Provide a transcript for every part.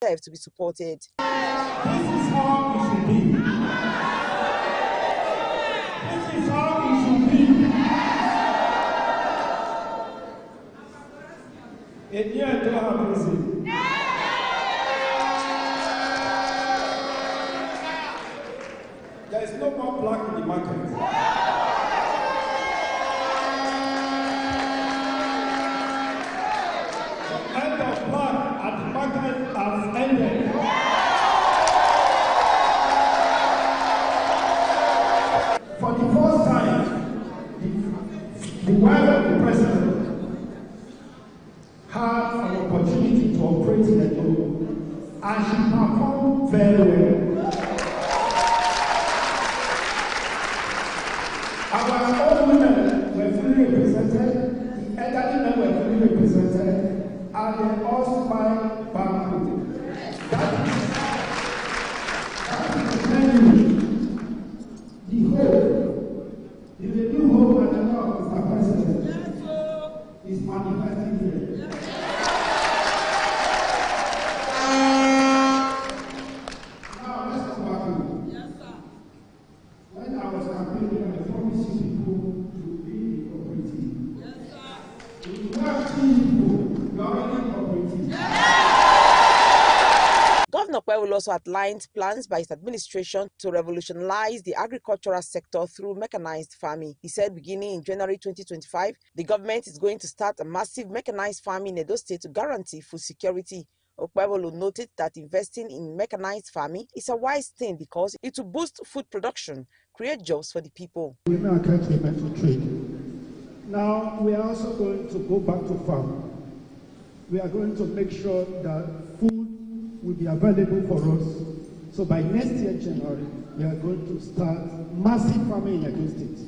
deserve to be supported. This is how it should be. This is how it should be. And yet, they have risen. There is no more black in the market. The end of black at the market has ended. For the first time, the wife of the president had an opportunity to operate in the home, and she performed very well. Our old women were fully represented, the elderly men were fully represented, and they all smiled back. That is to tell you the hope, the new hope and the love of Mr. President is manifesting here. Now let's come back to it. When I was campaigning, I promised you people to be cooperative. Yes, sir. If you have people, you are already cooperative. Governor Kwewulu also outlined plans by his administration to revolutionize the agricultural sector through mechanized farming. He said beginning in January 2025, the government is going to start a massive mechanized farming in Edo State to guarantee food security. Kwewulu noted that investing in mechanized farming is a wise thing because it will boost food production, create jobs for the people. Women are currently to trade. Now we are also going to go back to farm. We are going to make sure that food will be available for us. So by next year, January, we are going to start massive farming in Edo State.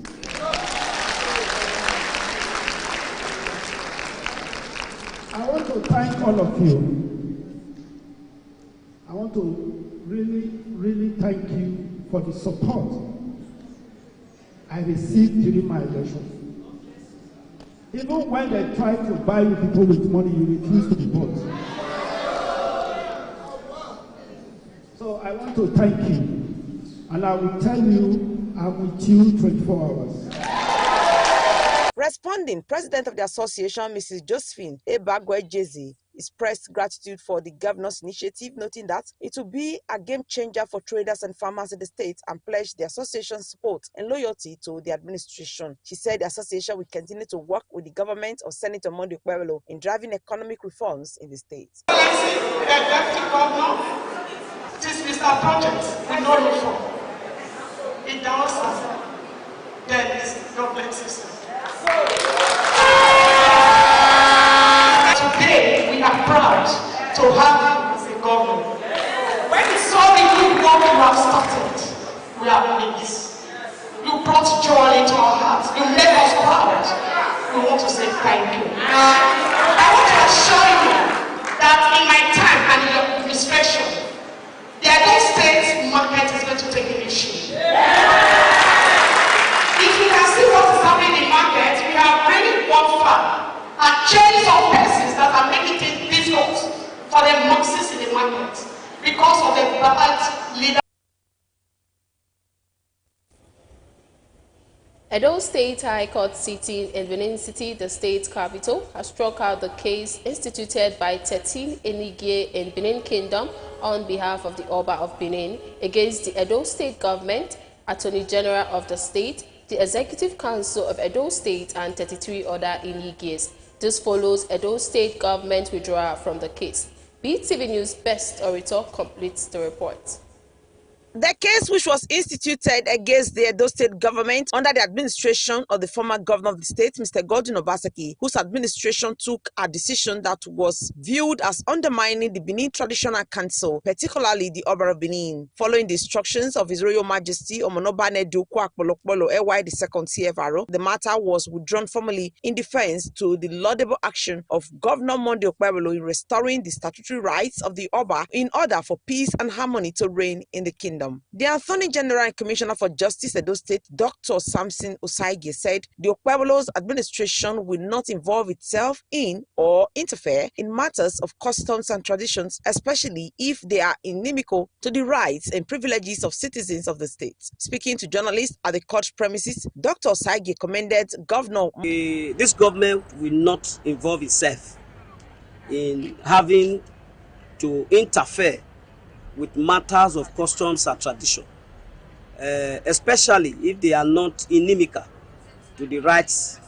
I want to thank all of you. I want to really thank you for the support I received during my election. Even when they try to buy you people with money, you refuse to be bought. So I want to thank you, and I will tell you I'm with you 24 hours. Responding, President of the Association, Mrs. Josephine Ebagwe-Jeze, expressed gratitude for the governor's initiative, noting that it will be a game changer for traders and farmers in the state and pledged the association's support and loyalty to the administration. She said the association will continue to work with the government of Senator Monday Kwewulu in driving economic reforms in the state. This Mr. Project, we know you for. It does there is government system. Today, we are proud to have you as a governor. When we saw the good work you have started, we are pleased. You brought joy into our hearts. You made us proud. We want to say thank you. I want to assure you that in my time and in your administration, the Edo State market is going to take a new shape. If you can see what is happening in the market, we have really gone far and changed some persons that are making it difficult for the masses in the market because of the bad leader. Edo State High Court sitting in Benin City, the state capital, has struck out the case instituted by 13 Enigye in Benin Kingdom on behalf of the Oba of Benin against the Edo State government, Attorney General of the state, the Executive Council of Edo State, and 33 other Enigyes. This follows Edo State government withdrawal from the case. BeeTv News Best Orator completes the report. The case, which was instituted against the Edo State government under the administration of the former governor of the state, Mr. Godwin Obaseki, whose administration took a decision that was viewed as undermining the Benin Traditional Council, particularly the Oba of Benin. Following the instructions of His Royal Majesty Omonobane Dukwu Akpolokpolo EY II CFRO, the matter was withdrawn formally in defense to the laudable action of Governor Monday Kwewulu in restoring the statutory rights of the Oba in order for peace and harmony to reign in the kingdom. Kingdom. The Attorney General and Commissioner for Justice Edo State, Dr. Samson Osagie, said the Okpebolo's administration will not involve itself in or interfere in matters of customs and traditions, especially if they are inimical to the rights and privileges of citizens of the state. Speaking to journalists at the court premises, Dr. Osagie commended Governor. This government will not involve itself in having to interfere with matters of customs and tradition, especially if they are not inimical to the rights,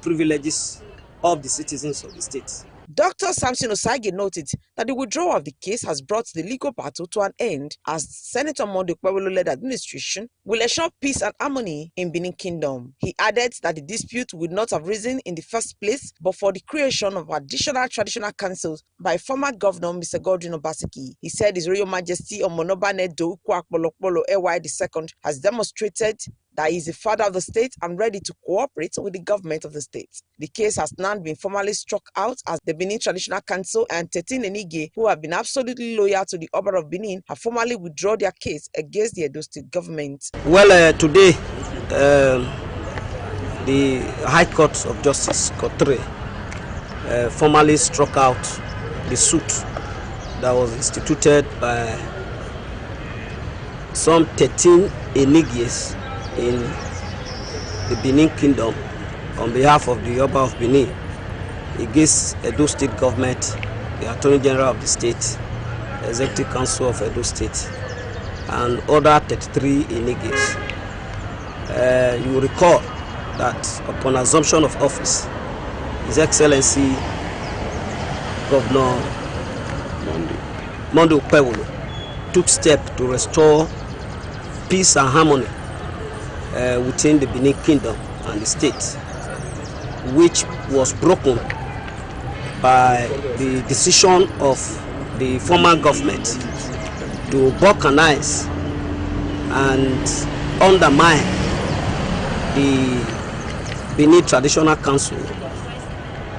privileges of the citizens of the state. Dr. Samson Osagie noted that the withdrawal of the case has brought the legal battle to an end as Senator Monday Okpebolo-led administration will ensure peace and harmony in Benin Kingdom. He added that the dispute would not have risen in the first place but for the creation of additional traditional councils by former Governor Mr. Godwin Obaseki. He said His Royal Majesty Omonobane Douku Akpolokpolo AY II has demonstrated that he is the father of the state and ready to cooperate with the government of the state. The case has now been formally struck out as the Benin Traditional Council and 13 Enige, who have been absolutely loyal to the Oba of Benin, have formally withdrawn their case against the Edo State government. Well, today, the High Court of Justice, Court 3, formally struck out the suit that was instituted by some 13 Eniges in the Benin Kingdom on behalf of the Oba of Benin against Edo State government, the Attorney General of the state, Executive Council of Edo State, and other 33 Eniges. You will recall that upon assumption of office, His Excellency Governor Monday Okpebolo took steps to restore peace and harmony within the Benin Kingdom and the state, which was broken by the decision of the former government to balkanize and undermine the Benin Traditional Council,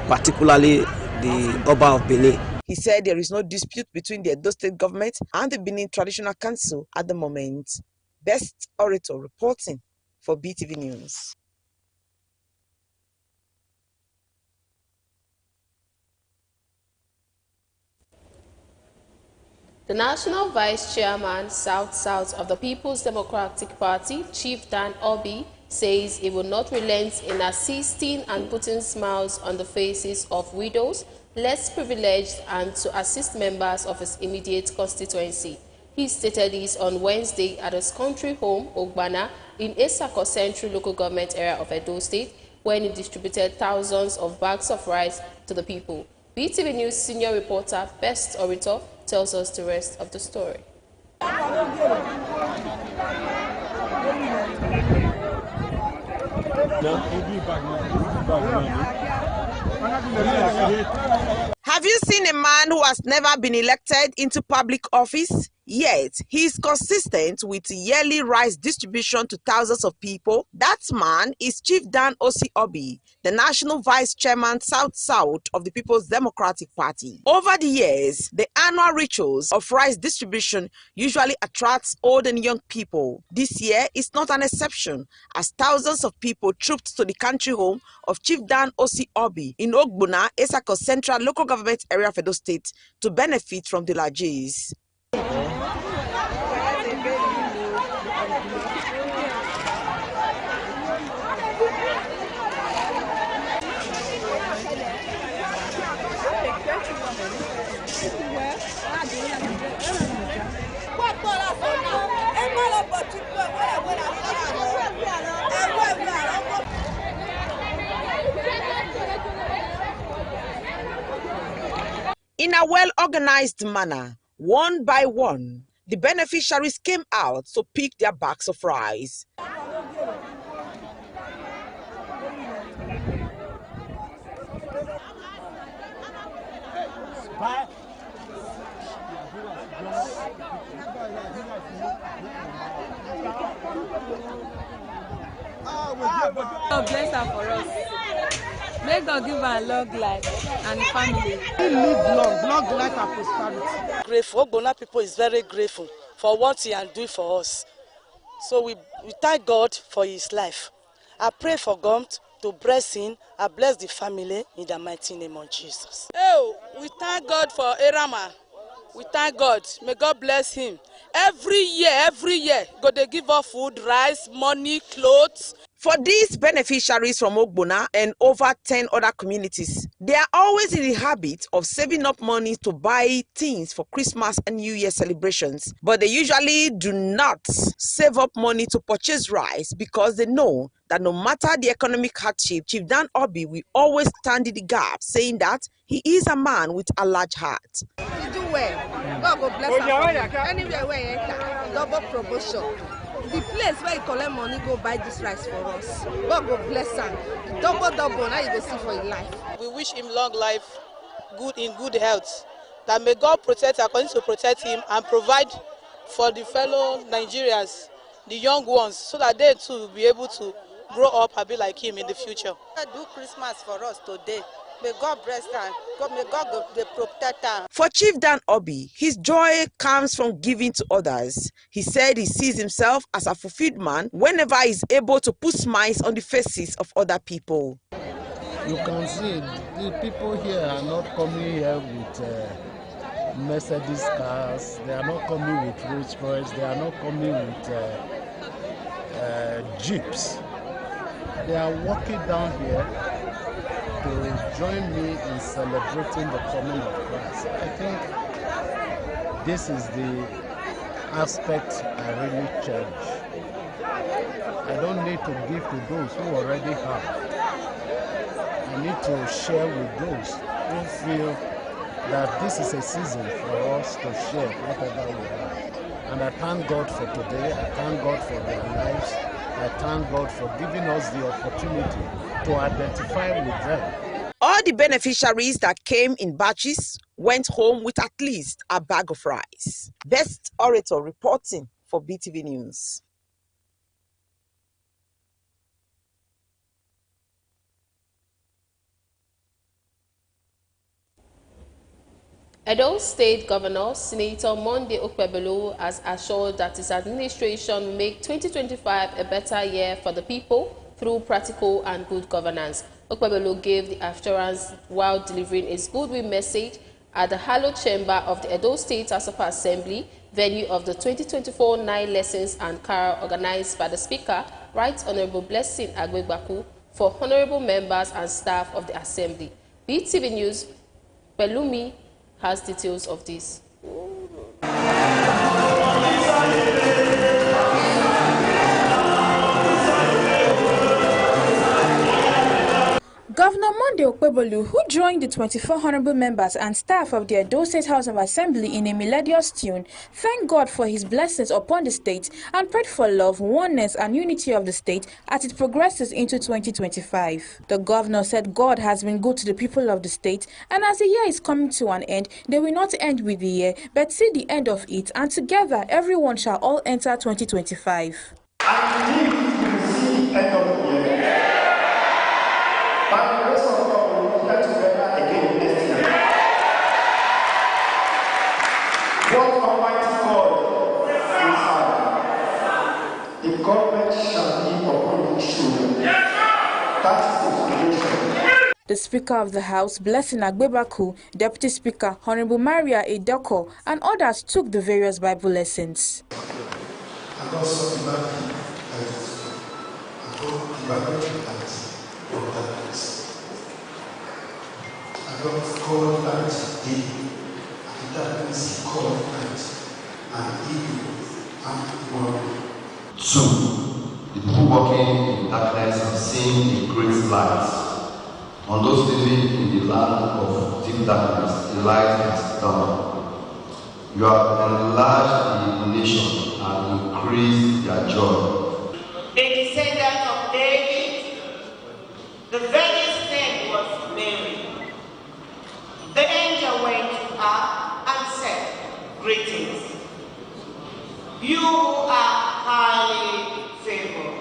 particularly the Oba of Benin. He said there is no dispute between the Edo State government and the Benin Traditional Council at the moment. Best Orator reporting for BeeTv News. The National Vice Chairman, South of the People's Democratic Party, Chief Dan Obi, says he will not relent in assisting and putting smiles on the faces of widows, less privileged, and to assist members of his immediate constituency. He stated this on Wednesday at his country home, Ogbana, in Esako Central Local Government Area of Edo State, when he distributed thousands of bags of rice to the people. BeeTv News senior reporter Best Orator tells us the rest of the story. Have you seen a man who has never been elected into public office? Yet, he is consistent with yearly rice distribution to thousands of people. That man is Chief Dan Obi, the National Vice Chairman South of the People's Democratic Party. Over the years, the annual rituals of rice distribution usually attracts old and young people. This year is not an exception, as thousands of people trooped to the country home of Chief Dan Obi in Ogbuna, Esako Central Local Government Area of Edo State to benefit from the largesse. In a well-organized manner, one by one, the beneficiaries came out to pick their bags of rice. God bless her for us. May God give her long life and family. We live long life and prosperity. Grateful. Ogbona people is very grateful for what he can do for us. So we thank God for his life. I pray for God to bless him and bless the family in the mighty name of Jesus. Oh, we thank God for Erama. We thank God. May God bless him. Every year, God they give us food, rice, money, clothes. For these beneficiaries from Ogbona and over 10 other communities, they are always in the habit of saving up money to buy things for Christmas and New Year celebrations. But they usually do not save up money to purchase rice because they know that no matter the economic hardship, Chief Dan Obi will always stand in the gap, saying that he is a man with a large heart. You do well. God go bless you. Anywhere where you enter, double promotion. The place where you collect money, go buy this rice for us. God go bless him. Double, now you go see for your life. We wish him long life, in good health. That may God protect, continue to protect him and provide for the fellow Nigerians, the young ones, so that they too will be able to grow up and be like him in the future. Do Christmas for us today. May God bless them. May God protect them. For Chief Dan Obi, his joy comes from giving to others. He said he sees himself as a fulfilled man whenever he's able to put smiles on the faces of other people. You can see the people here are not coming here with Mercedes cars. They are not coming with Rolls Royce. They are not coming with jeeps. They are walking down here to join me in celebrating the coming of Christ. I think this is the aspect I really cherish. I don't need to give to those who already have. I need to share with those who feel that this is a season for us to share whatever we have. And I thank God for today. I thank God for their lives. I thank God for giving us the opportunity to identify with them. All the beneficiaries that came in batches went home with at least a bag of rice. Best Orator reporting for BeeTv News. Edo State Governor Senator Monday Okpebholo has assured that his administration will make 2025 a better year for the people through practical and good governance. Okpebholo gave the assurance while delivering his goodwill message at the hallowed chamber of the Edo State House of Assembly, venue of the 2024 9 Lessons and Carol organized by the Speaker, Right Honorable Blessing Agwegbaku, for honorable members and staff of the Assembly. BeeTv News, Pelumi has details of this. Governor Monday Okpebholo, who joined the 24 honorable members and staff of the Edo State House of Assembly in a melodious tune, thanked God for his blessings upon the state and prayed for love, oneness and unity of the state as it progresses into 2025. The governor said God has been good to the people of the state, and as the year is coming to an end, they will not end with the year, but see the end of it, and together everyone shall all enter 2025. And we will see the end of the year. By the grace of God, we will get together again next year. What Almighty God is the government shall be upon his children. That is the foundation. The Speaker of the House, Blessing Agwegbaku, Deputy Speaker, Honorable Maria Edoko, and others took the various Bible lessons. And also God called that day, and darkness he called night, and evening and morning. 2. The people walking in darkness have seen a great light. On those living in the land of deep darkness, the light has dawned. You have enlarged the nation and increased their joy. A descendant of David, the virgin's name was Mary. The angel went to her and said, "Greetings, you who are highly favored."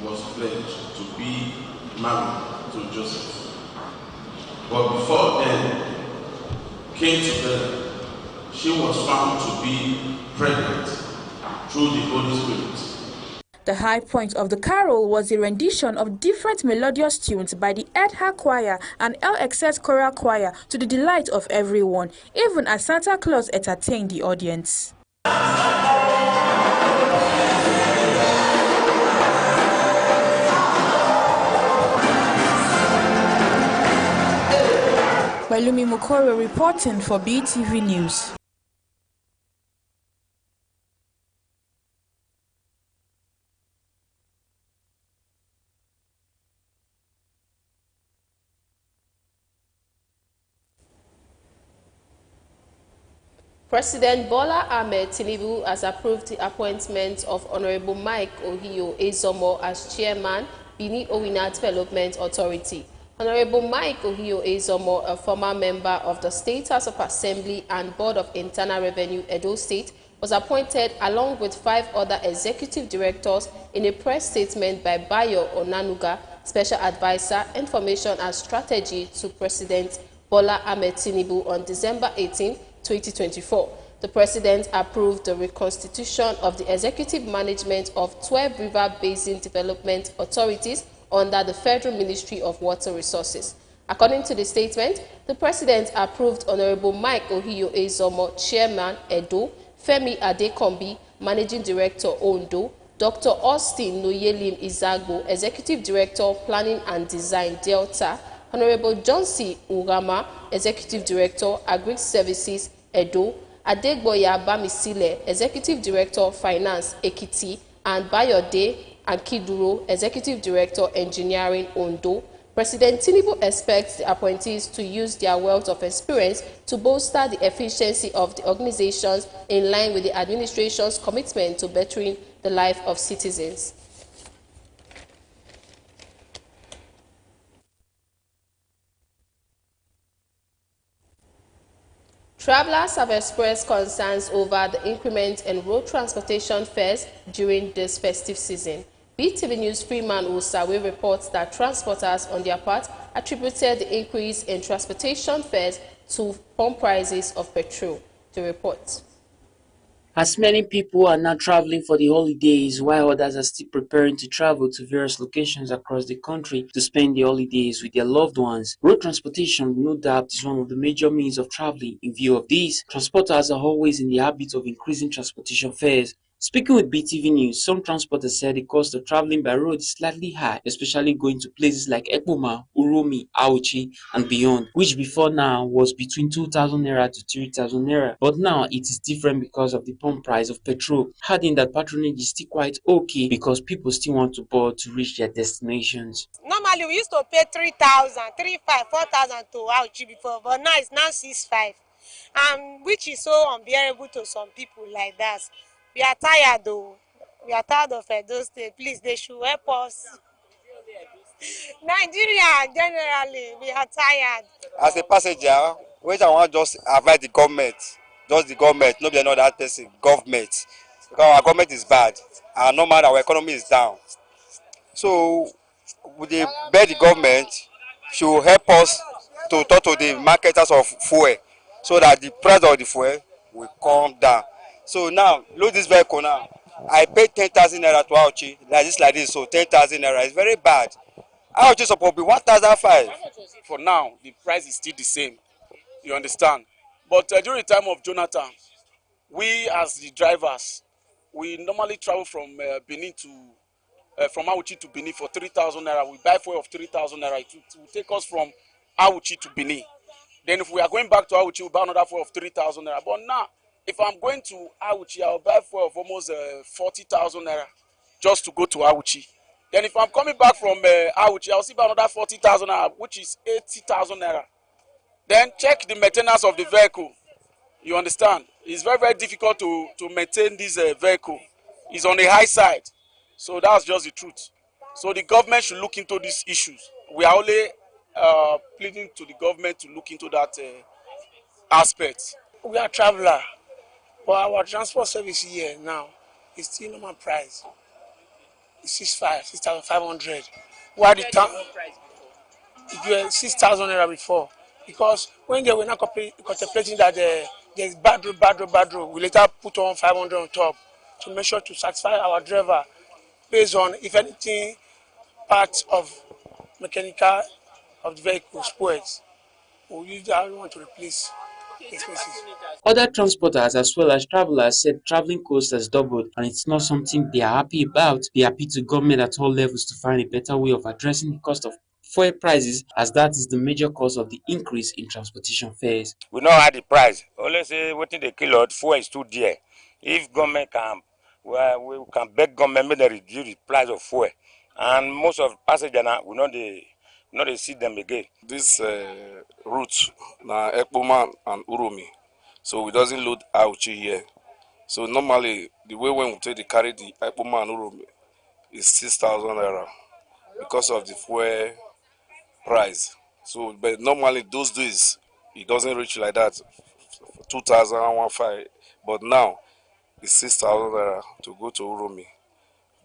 Was pledged to be married to Joseph. But before then, came to them she was found to be pregnant through the Holy Spirit. The high point of the carol was a rendition of different melodious tunes by the Edha Choir and LXS Choral Choir to the delight of everyone, even as Santa Claus entertained the audience. Wailumi Mukoro reporting for BeeTv News. President Bola Ahmed Tinubu has approved the appointment of Honorable Mike Ohio Ezomo as Chairman, Benin Owina Development Authority. Honorable Mike Ohio Ezomo, a former member of the State House of Assembly and Board of Internal Revenue, Edo State, was appointed along with 5 other executive directors in a press statement by Bayo Onanuga, Special Advisor, Information and Strategy to President Bola Ahmed Tinubu on December 18, 2024. The President approved the reconstitution of the executive management of 12 river basin development authorities under the Federal Ministry of Water Resources. According to the statement, the President approved Honorable Mike Ohio Ezomo, Chairman, Edo, Femi Adekombi, Managing Director, Ondo, Dr. Austin Noyelim Izagbo, Executive Director, Planning and Design, Delta, Honorable Johnson Urama, Executive Director, Agri Services, Edo, Adegboya Bamisile, Executive Director, Finance, Ekiti, and Bayode Ankiduro, Executive Director, Engineering, Ondo. President Tinubu expects the appointees to use their wealth of experience to bolster the efficiency of the organizations in line with the administration's commitment to bettering the life of citizens. Travelers have expressed concerns over the increment in road transportation fares during this festive season. BeeTv News Freeman Osawe reports that transporters on their part attributed the increase in transportation fares to pump prices of petrol. The report. As many people are now traveling for the holidays, while others are still preparing to travel to various locations across the country to spend the holidays with their loved ones, road transportation, no doubt, is one of the major means of traveling. In view of this, transporters are always in the habit of increasing transportation fares. Speaking with BeeTv News, some transporters said the cost of traveling by road is slightly high, especially going to places like Ekpoma, Uromi, Auchi, and beyond, which before now was between 2,000 naira to 3,000 naira. But now it is different because of the pump price of petrol, adding that patronage is still quite okay because people still want to board to reach their destinations. Normally, we used to pay 3,000, 3,500, 4,000 to Auchi before, but now it's now 6,500, which is so unbearable to some people like that. We are tired though. We are tired of Edo State. Please, they should help us. Nigeria, generally, we are tired. As a passenger, which I want just avoid the government. Just the government, nobody know that person, government. Because our government is bad. And no matter our economy is down. So, we beg the government should help us to talk to the marketers of fuel so that the price of the fuel will come down. So now, look this vehicle now. I paid 10,000 naira to Auchi, like this, so 10,000 naira is very bad. Auchi is supposed to be 1,500. For now, the price is still the same. You understand? But during the time of Jonathan, we as the drivers, we normally travel from Benin to from Auchi to Benin for 3,000 naira. We buy fuel of 3,000 naira. It will take us from Auchi to Benin. Then if we are going back to Auchi, we buy another fuel of 3,000 naira. But now, if I'm going to Auchi, I'll buy fuel of almost 40,000 naira just to go to Auchi. Then if I'm coming back from Auchi, I'll see about another 40,000 naira, which is 80,000 naira. Then check the maintenance of the vehicle. You understand? It's very, very difficult to maintain this vehicle. It's on the high side. So that's just the truth. So the government should look into these issues. We are only pleading to the government to look into that aspect. We are traveler, but our transport service here now is still normal price. It's 6,500. Why the town? It was 6,000 naira before, because when they were not contemplating that there's bad road. We later put on 500 on top to make sure to satisfy our driver based on if anything part of mechanical of the vehicle spoils. We'll use that one to replace expenses. Other transporters as well as travelers said traveling costs has doubled and it's not something they are happy about. They appeal to government at all levels to find a better way of addressing the cost of fuel prices, as that is the major cause of the increase in transportation fares. We know how the price. Only say what they kill out fuel is too dear. If government can, well, we can beg government make they reduce the price of fuel, and most of passengers now we know they see them again. This route na Ekpoman and Uromi, so it doesn't load Auchi here. So normally the way when we take the carry the Ekpoman and Uromi is 6,000 naira because of the fuel price. So but normally those days it doesn't reach like that, 2,015. But now it's 6,000 naira to go to Uromi.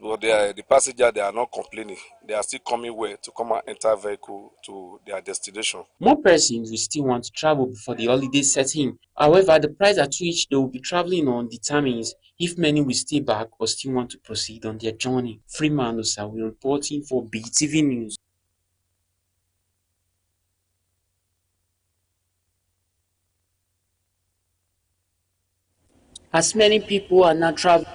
But the passenger, they are not complaining. They are still coming where to come and enter vehicle to their destination. More persons will still want to travel before the holidays set in. However, the price at which they will be traveling on determines if many will stay back or still want to proceed on their journey. Freeman Osawi reporting for BeeTv News. As many people are now traveling.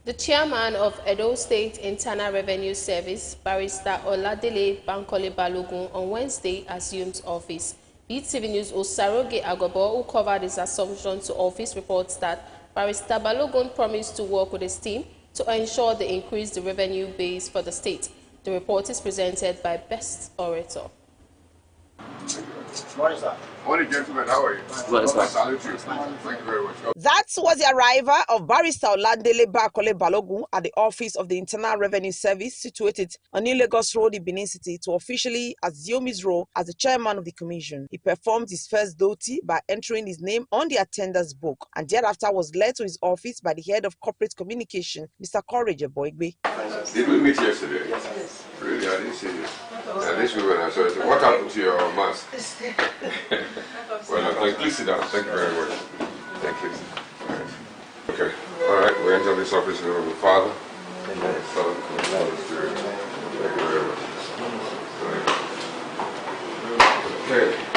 The chairman of Edo State Internal Revenue Service, Barrister Oladele Bankole Balogun, on Wednesday assumed office. BeeTv News Osaroge Agobo, who covered his assumption to office, reports that Barrister Balogun promised to work with his team to ensure they increase the revenue base for the state. The report is presented by Best Orator. Morning, sir. Morning, gentlemen. How are you? Well, sir. I salute you. Thank you very much. That was the arrival of Barrister Oladele Bankole Balogun at the office of the Internal Revenue Service situated on New Lagos Road in Benin City to officially assume his role as the chairman of the commission. He performed his first duty by entering his name on the attendance book and thereafter was led to his office by the head of corporate communication, Mr. Courage Boigbe. Did we meet yesterday? Yes. Really, I didn't see you. At least we were not sure. What happened to your mask? Well, please sit down. Thank you very much. Thank you. All right. Okay. All right. We enter this office in the name of the Father, and the Son, and the Holy Spirit. Thank you very much. All right. Okay.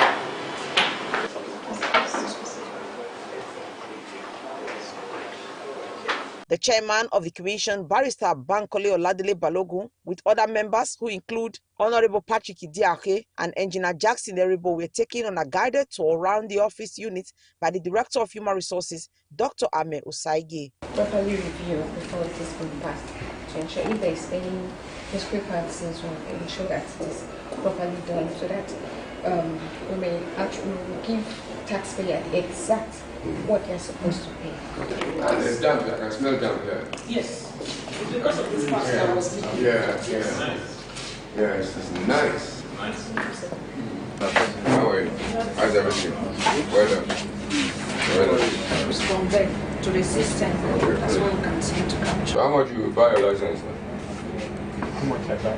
The chairman of the commission, Barrister Bankole Oladele Balogun, with other members who include Honorable Patrick Idiake and Engineer Jackson Eribo, were taken on a guided tour around the office unit by the Director of Human Resources, Dr. Ame Osaige. Properly review before it is being passed to ensure if there is any discrepancies, we ensure that it is properly done so that we may actually give taxpayer the exact what they're supposed to pay. And it's damp. I can smell damp here. Yes. It's because of this pasta I was thinking. Yeah. Yes, it's nice. How are you? How's everything? Well done. Well done. Respond back to the system as well we continue to capture. So how much you buy your license now? How much I buy?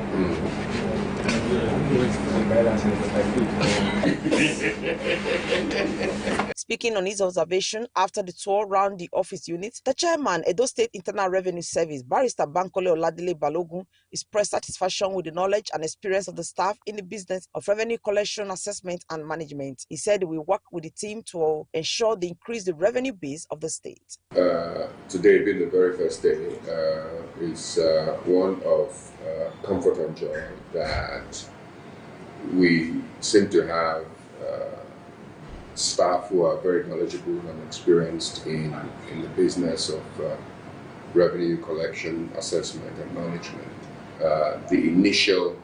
Speaking on his observation after the tour around the office unit, the chairman, Edo State Internal Revenue Service, Barrister Bankole Oladele Balogun, expressed satisfaction with the knowledge and experience of the staff in the business of revenue collection, assessment, and management. He said he will work with the team to ensure they increase the revenue base of the state. Today being the very first day is one of comfort and joy that we seem to have staff who are very knowledgeable and experienced in the business of revenue collection, assessment, and management. The initial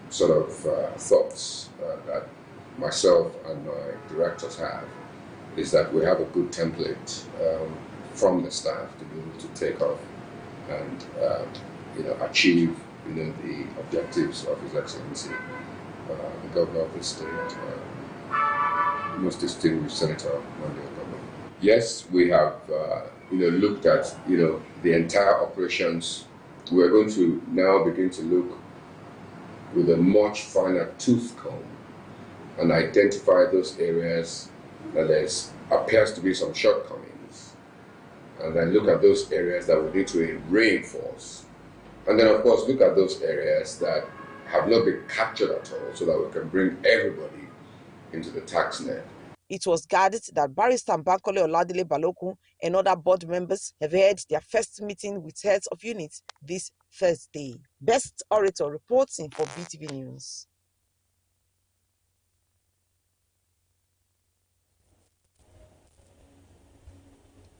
sort of thoughts that myself and my directors have is that we have a good template from the staff to be able to take off and achieve the objectives of His Excellency, the Governor of the state, most distinguished Senator Monday Otomo. Yes, we have looked at the entire operations. We're going to now begin to look with a much finer tooth comb and identify those areas that there appears to be some shortcomings, and then look at those areas that we need to reinforce, and then of course look at those areas that have not been captured at all, so that we can bring everybody into the tax net. It was guarded that Barrister Bankole Oladile Balogun and other board members have had their first meeting with heads of units this Thursday. Best Orator reporting for BeeTv News.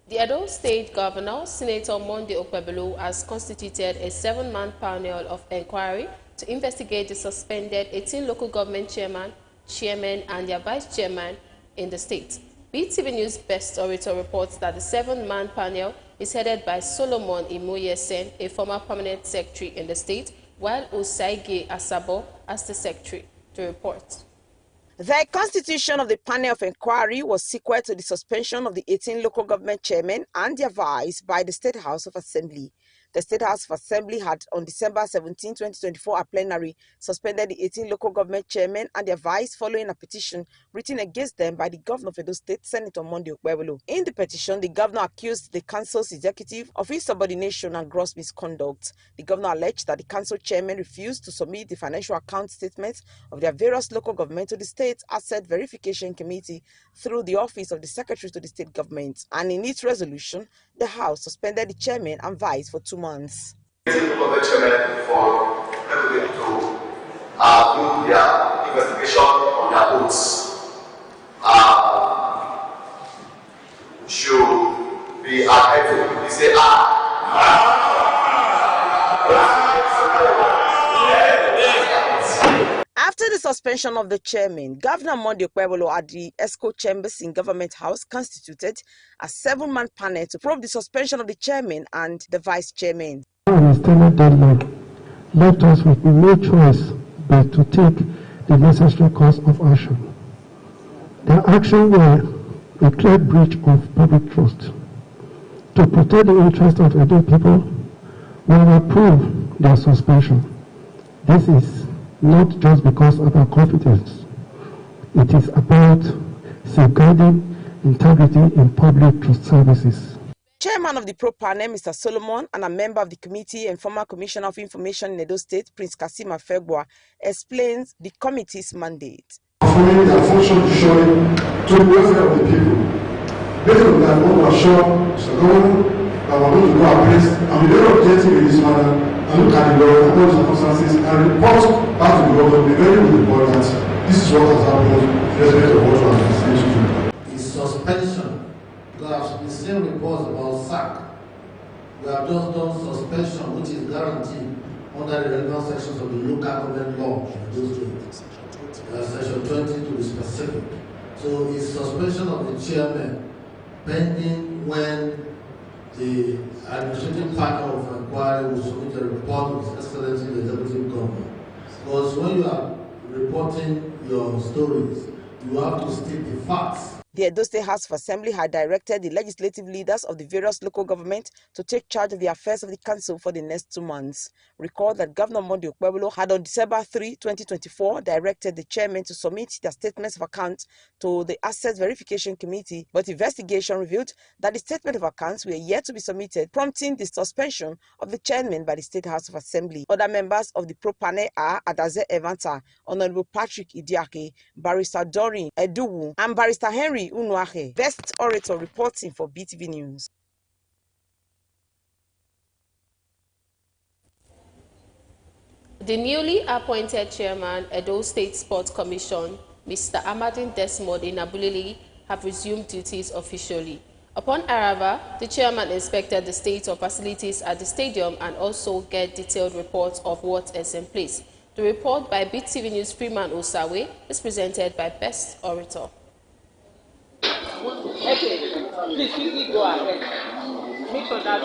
The Edo State Governor, Senator Monday Okpebholo, has constituted a 7-man panel of inquiry to investigate the suspended 18 local government chairmen, and their vice chairman in the state. BeeTv News Best Orator reports that the 7-man panel is headed by Solomon Imoyesen, a former permanent secretary in the state, while Osaige Asabo as the secretary. To report. The constitution of the panel of inquiry was sequel to the suspension of the 18 local government chairmen and their vice by the State House of Assembly. The State House of Assembly had, on December 17, 2024, a plenary suspended the 18 local government chairmen and their vice following a petition written against them by the governor of Edo State, Senator Monday Okpebholo. In the petition, the governor accused the council's executive of insubordination and gross misconduct. The governor alleged that the council chairmen refused to submit the financial account statements of their various local government to the State Asset Verification Committee through the office of the secretary to the state government. And in its resolution, the House suspended the chairman and vice for 2 months. The chairman for everybody to do their investigation on their votes. Should be adhered to. They say After the suspension of the chairman, Governor Monday Okpebholo at the ESCO chambers in Government House constituted a 7-man panel to probe the suspension of the chairman and the vice chairman. On a standard deadline left us with no choice but to take the necessary course of action. Their actions were a clear breach of public trust. To protect the interests of Edo people, we will approve their suspension. This is not just because of our competence. It is about safeguarding integrity in public trust services. Chairman of the probe panel, Mr. Solomon, and a member of the committee and former Commissioner of Information in Edo State, Prince Kasim Afegwa, explains the committee's mandate. Performing their function to show to the welfare of the people. Based on that, we want to assure Mr. Governor that we're going to go our place and be very objective in this matter and look at the law and all the circumstances and report back to the government, be very good report that this is what has happened in respect of what we have been saying. The suspension, because the same reports about SAC, we have just done suspension, which is guaranteed under the relevant sections of the local government law in those states. Section 20 to be specific. So it's suspension of the chairman pending when the administrative panel of inquiry will submit a report with His Excellency the Executive Governor. Because when you are reporting your stories, you have to state the facts. The Edo State House of Assembly had directed the legislative leaders of the various local governments to take charge of the affairs of the council for the next 2 months. Recall that Governor Monday Okpebholo had on December 3, 2024, directed the chairman to submit their statements of account to the Asset Verification Committee, but investigation revealed that the statement of accounts were yet to be submitted, prompting the suspension of the chairman by the State House of Assembly. Other members of the probe panel are Adaze Evanta, Honorable Patrick Idiake, Barrister Doreen Eduwu, and Barrister Henry Unuahe. Best Orator reporting for BeeTv News. The newly appointed chairman, Edo State Sports Commission, Mr. Amadin Desmond Inabulili, have resumed duties officially. Upon arrival, the chairman inspected the state of facilities at the stadium and also get detailed reports of what is in place. The report by BeeTv News Freeman Osawe is presented by Best Orator. Okay, please quickly go ahead. Make sure that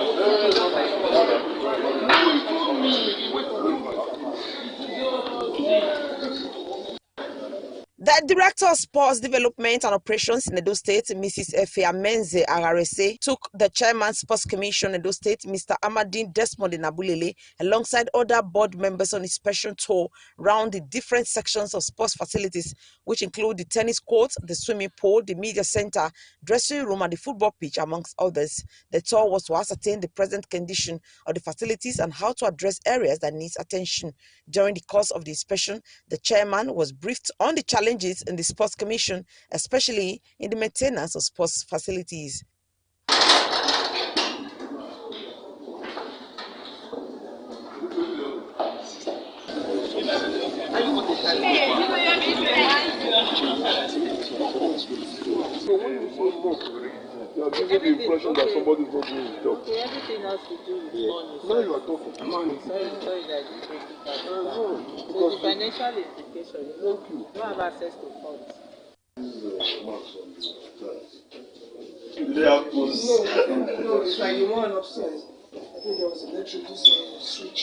The Director of Sports Development and Operations in Edo State, Mrs. Efe Agarese, took the Chairman Sports Commission Edo State, Mr. Amadine Desmond Nabulele, alongside other board members on inspection tour around the different sections of sports facilities, which include the tennis court, the swimming pool, the media center, dressing room, and the football pitch, amongst others. The tour was to ascertain the present condition of the facilities and how to address areas that need attention. During the course of the inspection, the chairman was briefed on the challenges in the Sports Commission, especially in the maintenance of sports facilities. You are giving the impression that somebody is not doing his job. Okay, everything has to do with money. Now you are talking. Money. Sorry that you take it as no, so the financial implication, you don't have access to funds. No, it's like the one upstairs. I think there was an electric switch.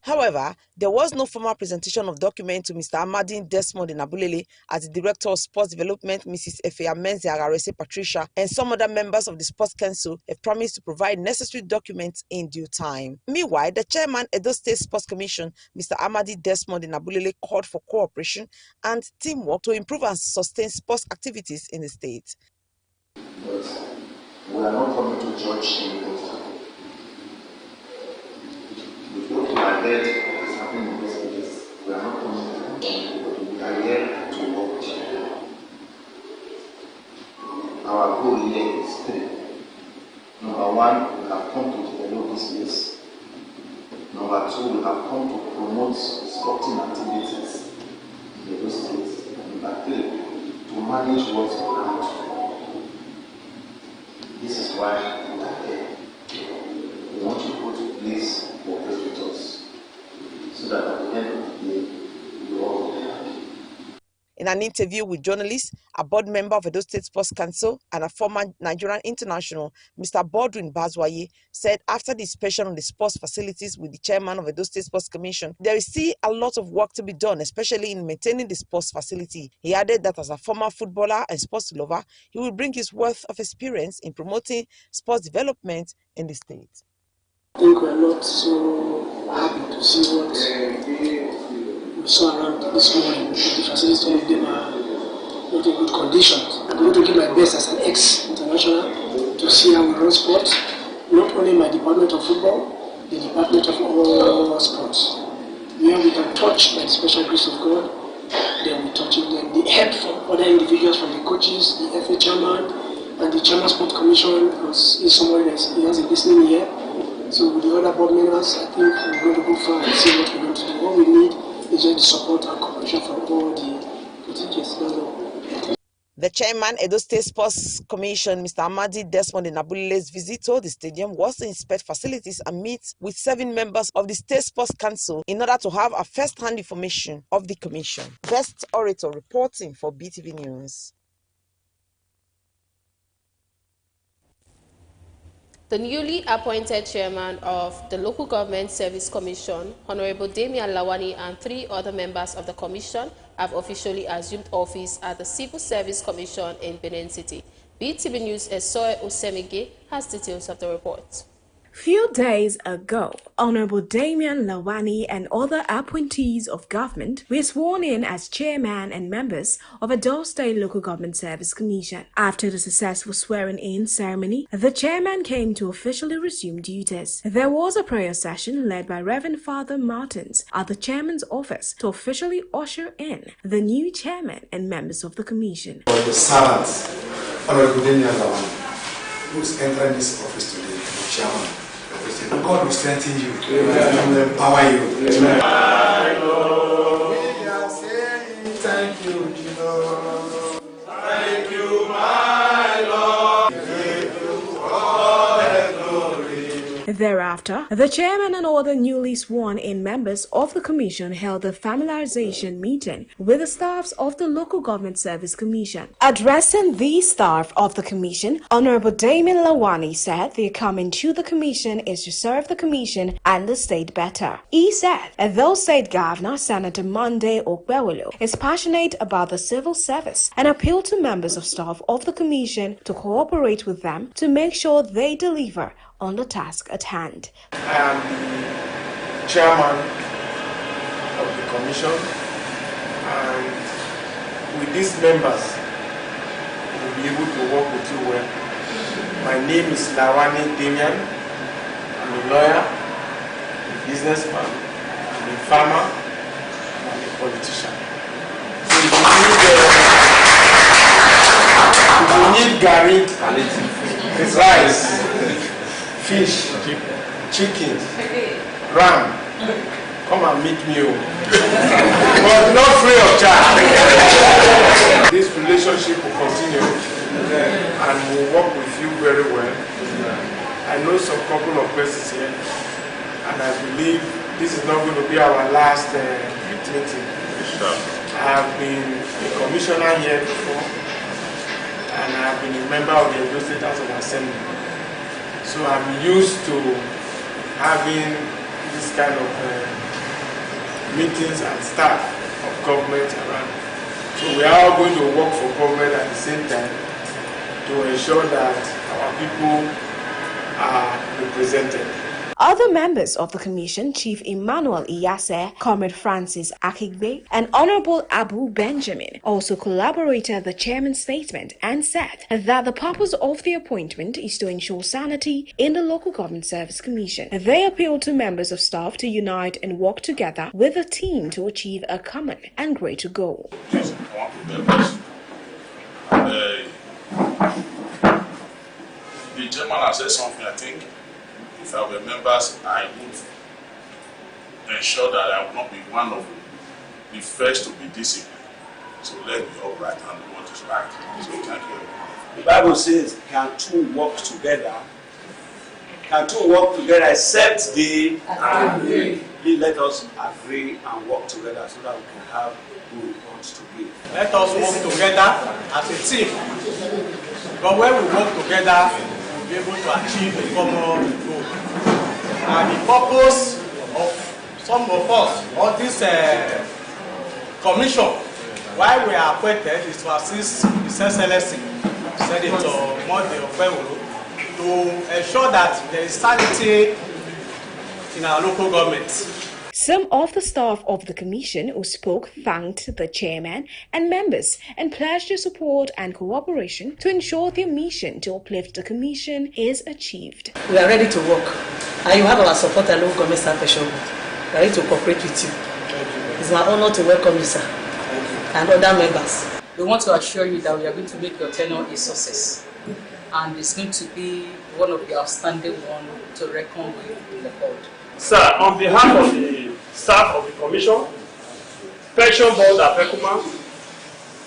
However, there was no formal presentation of document to Mr. Amadine Desmond Nabulele as the Director of Sports Development, Mrs. Efe Agarese Patricia, and some other members of the Sports Council have promised to provide necessary documents in due time. Meanwhile, the Chairman Edo State Sports Commission, Mr. Amadine Desmond Nabulele, called for cooperation and teamwork to improve and sustain sports activities in the state. But we are not coming to judge anything. We look ahead what is happening in this place. We are not coming to judge, but we are here to work. Our goal here is 3. Number 1, we have come to develop this place. Number 2, we have come to promote sporting activities in those states. Number 3, to manage what's around. This is why we are here. We want to put in place cooperate with us so that at the end of the day, we all will be happy. In an interview with journalists, a board member of Edo State Sports Council and a former Nigerian international, Mr. Baldwin Bazwaye, said after the inspection of the sports facilities with the chairman of Edo State Sports Commission, there is still a lot of work to be done, especially in maintaining the sports facility. He added that as a former footballer and sports lover, he will bring his wealth of experience in promoting sports development in the state. I think we are not so happy to see what we saw around this morning. The facilities, some of them are not in good condition. I'm going to give my best as an ex-international to see how we run sports, not only my department of football, the department of all sports. Where we can touch by the special grace of God, then we touch it. Then the help from other individuals, from the coaches, the FA chairman, and the chairman sports commission, because he's somebody that has a listening ear. So with the other board members, I think we're going to go far and see what we're going to do. What we need is just the support and cooperation from all the contingents. The chairman, Edo State Sports Commission, Mr. Amadi Desmond Nabulele's visit to the stadium was to inspect facilities and meet with 7 members of the State Sports Council in order to have a first-hand information of the commission. Best Orator reporting for BeeTv News. The newly appointed chairman of the Local Government Service Commission, Honorable Damian Lawani, and 3 other members of the commission have officially assumed office at the Civil Service Commission in Benin City. BeeTv News' Esoe Osemige has details of the report. Few days ago, Honorable Damian Lawani and other appointees of government were sworn in as chairman and members of Edo State Local Government Service Commission. After the successful swearing-in ceremony, the chairman came to officially resume duties. There was a prayer session led by Reverend Father Martins at the chairman's office to officially usher in the new chairman and members of the commission. For the servants, Honorable Damian Lawani, who's entering this office today, the chairman. God will strengthen you. Amen. And empower you. Amen. My Lord, we are saying thank you, Jesus. Thank you, my Lord. Give you all the glory. Thereafter, the chairman and all the newly sworn-in members of the commission held a familiarization meeting with the staffs of the Local Government Service Commission. Addressing the staff of the commission, Honorable Damien Lawani said their coming to the commission is to serve the commission and the state better. He said, though State Governor Senator Monday Okwewolo is passionate about the civil service and appealed to members of staff of the commission to cooperate with them to make sure they deliver on the task at hand. I am the chairman of the commission, and with these members, we'll be able to work with you well. My name is Lawani Damian. I'm a lawyer, a businessman, I'm a farmer, and I'm a politician. So if you need Gary, rice, fish, chicken, ram, come and meet me. But not free of charge. This relationship will continue and we'll work with you very well. I know some couple of persons here, and I believe this is not going to be our last meeting. I have been a commissioner here before, and I have been a member of the Edo State House of Assembly. So I'm used to having this kind of meetings and staff of government around. So we are all going to work for government at the same time to ensure that our people are represented. Other members of the commission, Chief Emmanuel Iyase, Comrade Francis Akigbe, and Honorable Abu Benjamin, also collaborated the chairman's statement and said that the purpose of the appointment is to ensure sanity in the Local Government Service Commission. They appealed to members of staff to unite and work together with a team to achieve a common and greater goal. The chairman has said something, I think. If I were members, I would ensure that I will not be one of the first to be disciplined. So let me all right and do what is right. So thank you. The Bible says, can two work together? Can two work together except they agree? Please let us agree and work together so that we can have good reports to give. Let us work together as a team. But when we work together, we'll be able to achieve a common goal. And the purpose of some of us, or this commission, why we are appointed, is to assist His Excellency, Senator Monday Okwewolo, to ensure that there is sanity in our local government. Some of the staff of the commission who spoke thanked the chairman and members and pledged their support and cooperation to ensure their mission to uplift the commission is achieved. We are ready to work, and you have our support at local government station. We are ready to cooperate with you. It's my honor to welcome you, sir, and other members. We want to assure you that we are going to make your tenure a success, and it's going to be one of the outstanding ones to reckon with in the board. Sir, on behalf of the staff of the commission, Pension Board at Pekuma,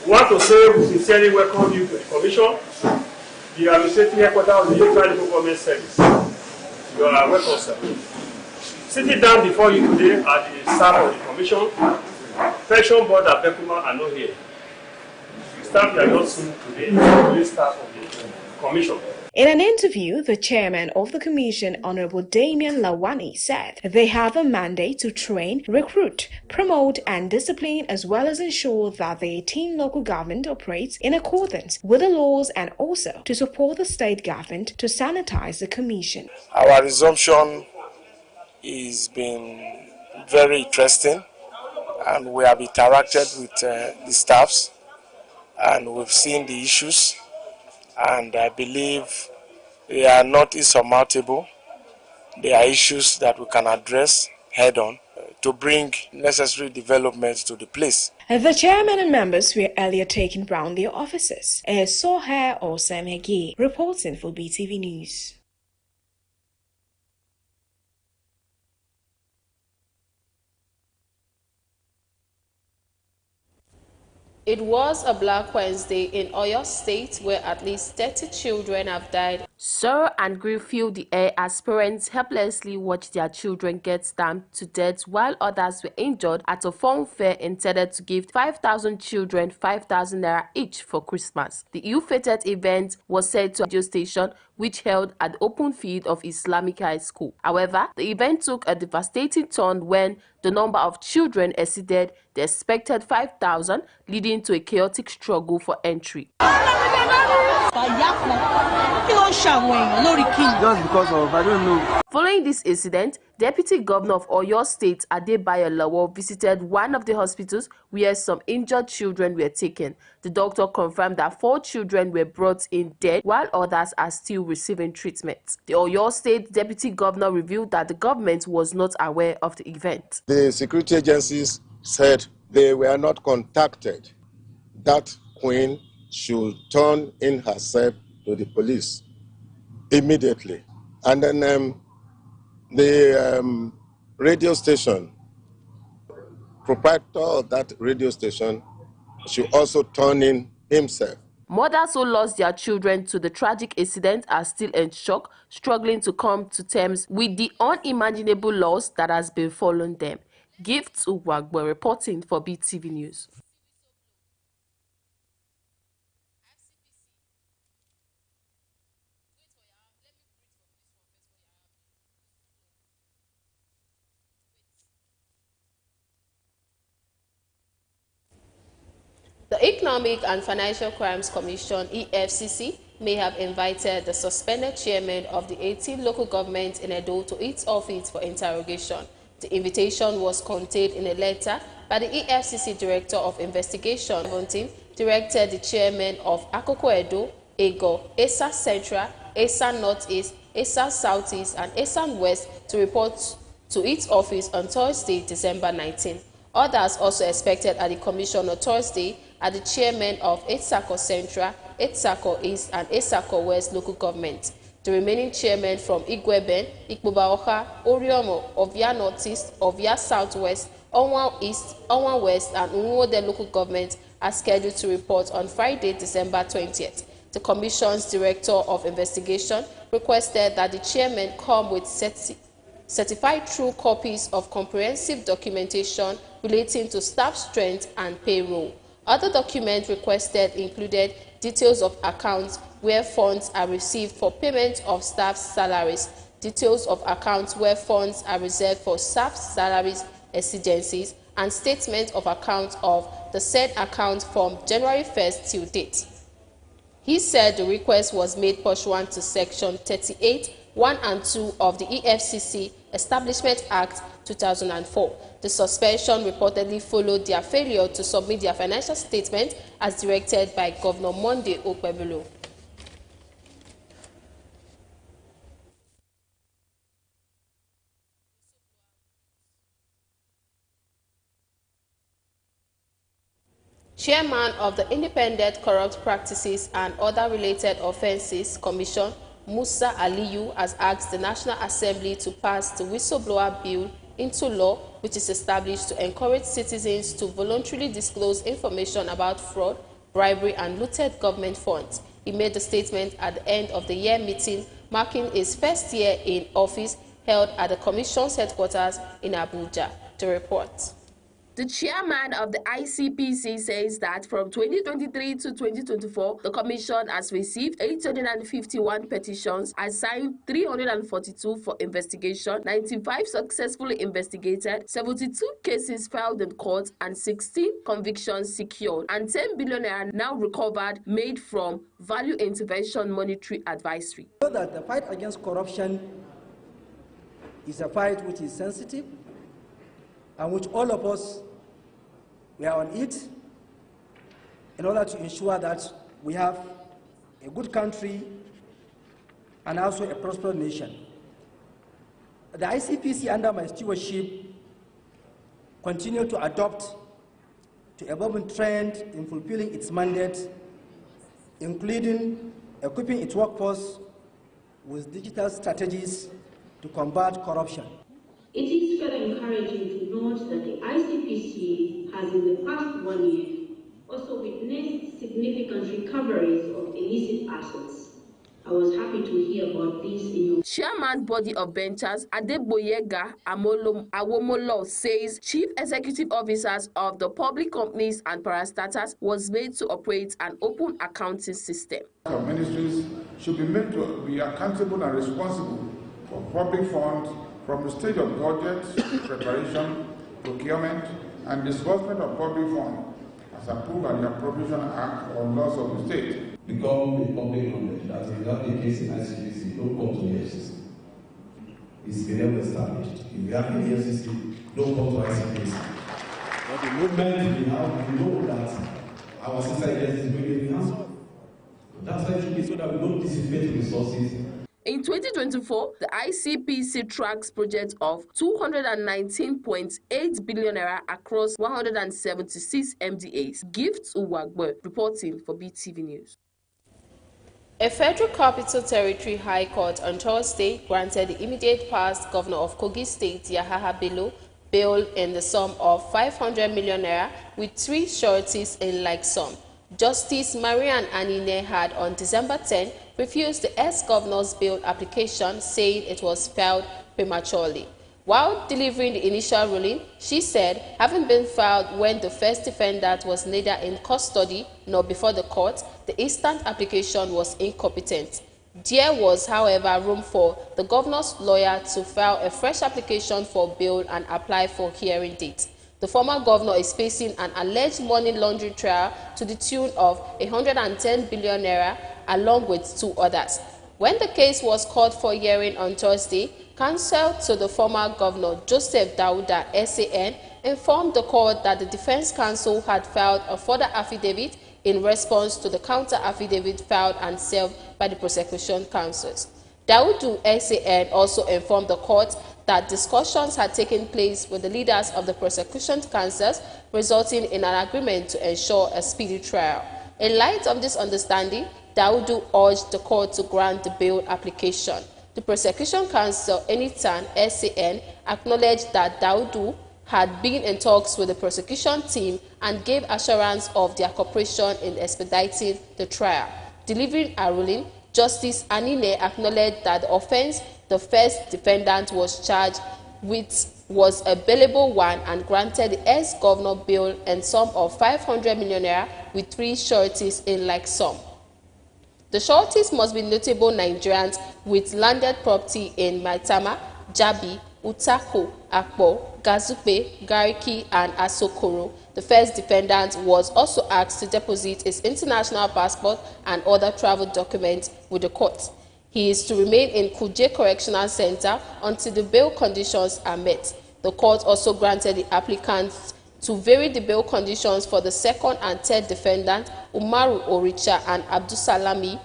we want to say we sincerely welcome you to the commission, the administrative headquarters of the Local Government Service. You are welcome, sir. Sitting down before you today are the staff of the commission. Pension Board at Pekuma are not here. The staff you are not seen today is the staff of the commission. In an interview, the chairman of the commission, Honorable Damien Lawani, said they have a mandate to train, recruit, promote and discipline, as well as ensure that the 18 local government operates in accordance with the laws, and also to support the state government to sanitize the commission. Our resumption has been very interesting, and we have interacted with the staffs, and we've seen the issues. And I believe they are not insurmountable. They are issues that we can address head on to bring necessary developments to the place. The chairman and members were earlier taken round their offices. Sohair Osemhegi reporting for BeeTv News. It was a Black Wednesday in Oyo State where at least 30 children have died. Sorrow and grief filled the air as parents helplessly watched their children get stamped to death while others were injured at a fun fair intended to give 5,000 children 5,000 naira each for Christmas. The ill-fated event was said to a radio station which held at the open field of Islamic High School. However, the event took a devastating turn when the number of children exceeded the expected 5,000, leading to a chaotic struggle for entry. Just because of, I don't know. Following this incident, Deputy Governor of Oyo State, Adebayo Lawo, visited one of the hospitals where some injured children were taken. The doctor confirmed that 4 children were brought in dead, while others are still receiving treatment. The Oyo State Deputy Governor revealed that the government was not aware of the event. The security agencies said they were not contacted. That queen should turn in herself to the police immediately. And then the radio station, proprietor of that radio station, should also turn in himself. Mothers who lost their children to the tragic incident are still in shock, struggling to come to terms with the unimaginable loss that has been following them. Gifts Uwagbo reporting for BeeTv News. The Economic and Financial Crimes Commission, EFCC, may have invited the suspended chairman of the 18 local governments in Edo to its office for interrogation. The invitation was contained in a letter by the EFCC Director of Investigation, 17, directed the chairman of Akoko Edo, Ego, ESA Central, ESA Northeast, ESA Southeast, and ESA West to report to its office on Thursday, December 19. Others also expected at the Commission on Thursday are the chairman of Etsako Central, Etsako East, and Etsako West local government. The remaining chairmen from Igweben, Ikbubaoka, Oriomo, Ovia Northeast, Ovia Southwest, Onwa East, Onwa West, and Unwode local government are scheduled to report on Friday, December 20th. The Commission's Director of Investigation requested that the chairman come with certified true copies of comprehensive documentation relating to staff strength and payroll. Other documents requested included details of accounts where funds are received for payment of staff's salaries, details of accounts where funds are reserved for staff's salaries exigencies, and statement of accounts of the said account from January 1st till date. He said the request was made pursuant to Section 38, 1 and 2 of the EFCC Establishment Act 2004. The suspension reportedly followed their failure to submit their financial statement as directed by Governor Monday Okpebolo. Chairman of the Independent Corrupt Practices and Other Related Offences Commission, Musa Aliyu, has asked the National Assembly to pass the whistleblower bill into law, which is established to encourage citizens to voluntarily disclose information about fraud, bribery, and looted government funds. He made the statement at the end of the year meeting, marking his first year in office, held at the Commission's headquarters in Abuja. The report. The chairman of the ICPC says that from 2023 to 2024, the Commission has received 851 petitions, assigned 342 for investigation, 95 successfully investigated, 72 cases filed in court, and 16 convictions secured, and 10 billion naira now recovered made from Value Intervention Monetary Advisory. So that the fight against corruption is a fight which is sensitive, and which all of us, we are on it in order to ensure that we have a good country and also a prosperous nation. The ICPC, under my stewardship, continue to adopt to a evolving trend in fulfilling its mandate, including equipping its workforce with digital strategies to combat corruption. It is very encouraging to note that the ICPC has in the past 1 year also recoveries of illicit assets. I was happy to hear about this in Chairman Body of Benchers Adeboyega Awomolo says chief executive officers of the public companies and parastatals was made to operate an open accounting system. Ministries should be made to be accountable and responsible for public funds from the stage of budget preparation, procurement, and disbursement of public funds as approved by the Appropriation Act or laws of the state. Become a public knowledge that is not the case in ICBC, don't come to the FCC. It's been well established. If you have the FCC, don't come to ICBC. But the movement we have, we know that our society is really enhanced. That's why it should be so that we don't dissipate resources. In 2024, the ICPC tracks projects of 219.8 billion naira across 176 MDAs. Gifts Uwagwe reporting for BeeTv News. A Federal Capital Territory High Court on Thursday granted the immediate past governor of Kogi State, Yahaha Bello, bail in the sum of 500 million naira with 3 sureties in like sum. Justice Marian Anine had on December 10 refused the ex-governor's bail application, saying it was filed prematurely. While delivering the initial ruling, she said, having been filed when the first defendant was neither in custody nor before the court, the instant application was incompetent. There was, however, room for the governor's lawyer to file a fresh application for bail and apply for hearing date. The former governor is facing an alleged money laundering trial to the tune of 110 billion naira, along with 2 others. When the case was called for hearing on Thursday, counsel to the former governor, Joseph Dauda, SAN, informed the court that the defense counsel had filed a further affidavit in response to the counter-affidavit filed and served by the prosecution counsels. Daudu, SAN, also informed the court that discussions had taken place with the leaders of the prosecution counsels, resulting in an agreement to ensure a speedy trial. In light of this understanding, Daudu urged the court to grant the bail application. The prosecution counsel, Enitan, SAN, acknowledged that Daudu had been in talks with the prosecution team and gave assurance of their cooperation in expediting the trial. Delivering a ruling, Justice Anine acknowledged that the offense the first defendant was charged with was a bailable one and granted the ex-governor bail in sum of 500 million naira with 3 sureties in like sum. The sureties must be notable Nigerians with landed property in Maitama, Jabi, Utako, Akpo, Gazupe, Gariki, and Asokoro. The first defendant was also asked to deposit his international passport and other travel documents with the court. He is to remain in Kuje Correctional Center until the bail conditions are met. The court also granted the applicants to vary the bail conditions for the second and third defendant, Umaru Oricha and Abdusalami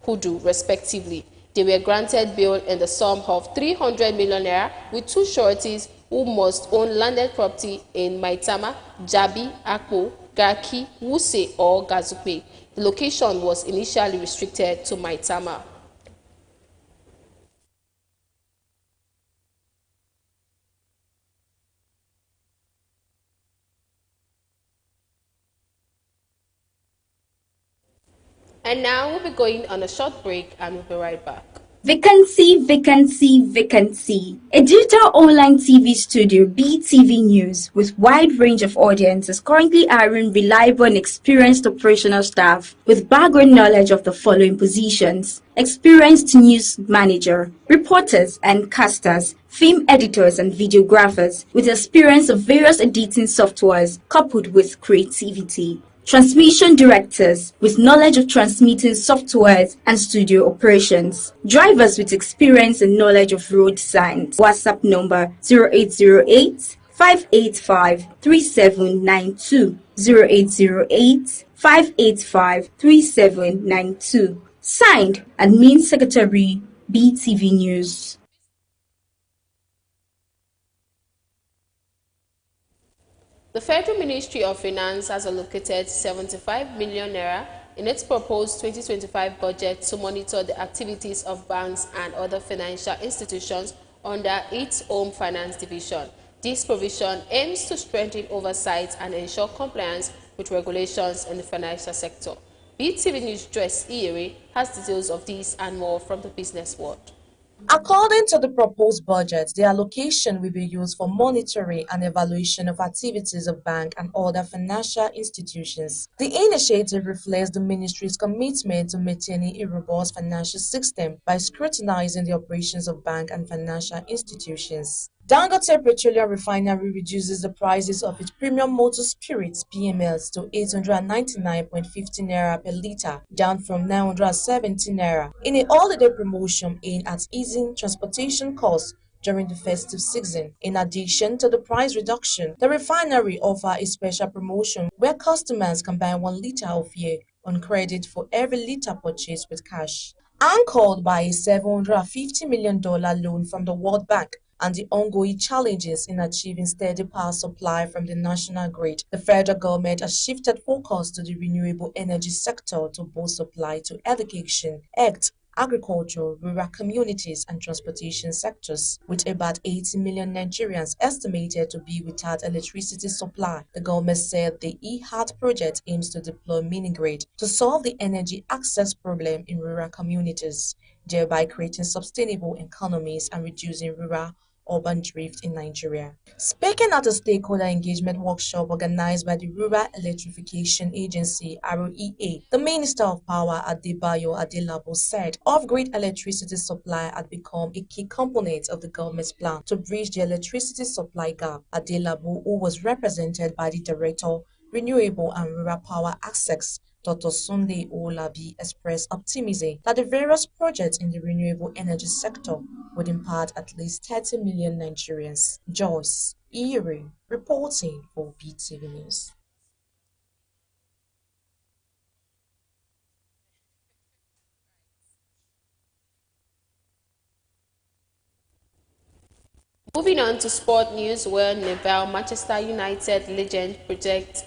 Hudu, respectively. They were granted bail in the sum of 300 million naira with 2 sureties who must own landed property in Maitama, Jabi, Akpo, Garki, Wuse, or Gazupe. The location was initially restricted to Maitama. And now we'll be going on a short break and we'll be right back. Vacancy, vacancy, vacancy. A digital online TV studio, BeeTv News, with wide range of audience, is currently hiring reliable and experienced operational staff with background knowledge of the following positions: experienced news manager, reporters and casters, film editors and videographers with experience of various editing softwares coupled with creativity. Transmission directors with knowledge of transmitting softwares and studio operations. Drivers with experience and knowledge of road signs. WhatsApp number 0808 585 3792. 0808 585 3792. Signed, Admin Secretary, BeeTv News. The Federal Ministry of Finance has allocated 75 million naira in its proposed 2025 budget to monitor the activities of banks and other financial institutions under its Home Finance Division. This provision aims to strengthen oversight and ensure compliance with regulations in the financial sector. BeeTv News Joyce Iyere has details of this and more from the business world. According to the proposed budget, the allocation will be used for monitoring and evaluation of activities of bank and other financial institutions. The initiative reflects the ministry's commitment to maintaining a robust financial system by scrutinizing the operations of bank and financial institutions. Dangote Petroleum Refinery reduces the prices of its premium motor spirits (PMLs) to 899.50 naira per litre, down from 970 naira, in a holiday promotion aimed at easing transportation costs during the festive season. In addition to the price reduction, the refinery offers a special promotion where customers can buy 1 litre of fuel on credit for every litre purchased with cash. Anchored by a $750 million loan from the World Bank and the ongoing challenges in achieving steady power supply from the national grid, the federal government has shifted focus to the renewable energy sector to boost supply to education, health, agriculture, rural communities, and transportation sectors. With about 80 million Nigerians estimated to be without electricity supply, the government said the E-Heart project aims to deploy mini-grid to solve the energy access problem in rural communities, thereby creating sustainable economies and reducing rural urban drift in Nigeria. Speaking at a stakeholder engagement workshop organized by the Rural Electrification Agency (ROEA), the Minister of Power Adebayo Adelabo said off-grid electricity supply had become a key component of the government's plan to bridge the electricity supply gap. Adelabo, who was represented by the Director, Renewable and Rural Power Access, Dr. Sunday Olabi, expressed optimism that the various projects in the renewable energy sector would impact at least 30 million Nigerians. Joyce Iyere, reporting for BeeTv News. Moving on to sport news, where Neville, Manchester United legend, predict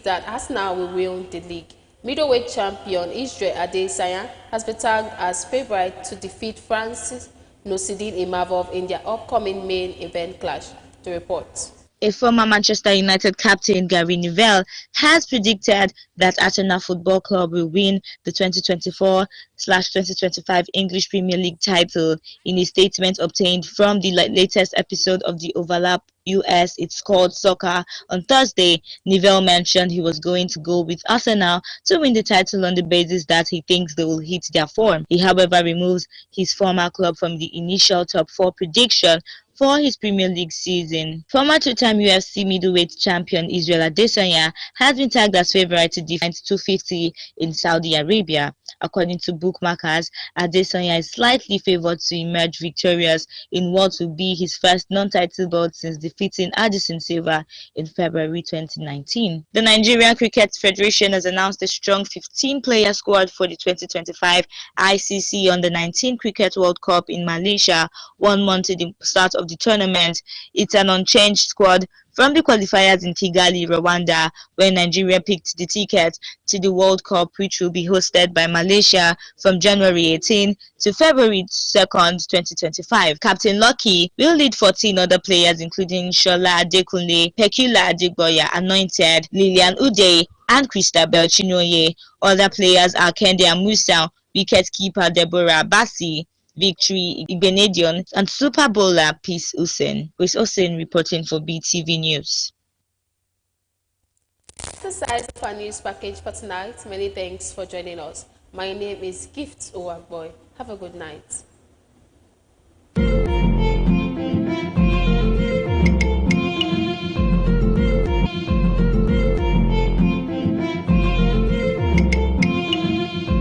that Arsenal will win the league. Middleweight champion Israel Adesanya has been tagged as favourite to defeat Francis Nursideen Imavov in their upcoming main event clash. The report. A former Manchester United captain, Gary Neville, has predicted that Arsenal Football Club will win the 2024/2025 English Premier League title. In a statement obtained from the latest episode of the Overlap US It's Called Soccer on Thursday, Neville mentioned he was going to go with Arsenal to win the title on the basis that he thinks they will hit their form. He, however, removes his former club from the initial top 4 prediction for his Premier League season. Former two-time UFC middleweight champion Israel Adesanya has been tagged as favourite to defend 250 in Saudi Arabia. According to bookmakers, Adesanya is slightly favoured to emerge victorious in what will be his first non-title bout since defeating Addison Silva in February 2019. The Nigerian Cricket Federation has announced a strong 15-player squad for the 2025 ICC Under-19 Cricket World Cup in Malaysia, 1 month to the start of the tournament. It's an unchanged squad from the qualifiers in Kigali, Rwanda, where Nigeria picked the ticket to the World Cup, which will be hosted by Malaysia from January 18 to February 2nd, 2025. Captain Lucky will lead 14 other players, including Shola Adekunle, Pekula Adegboya, Anointed, Lilian Ude, and Christabel Chinoye. Other players are Kende Amusa, wicket-keeper Deborah Bassi, Victory Ibenedion, and Super Bowler Peace Hussein. Peace Hussein reporting for BeeTv News. That's the size of our news package for tonight. Many thanks for joining us. My name is Gift Owagboy. Have a good night.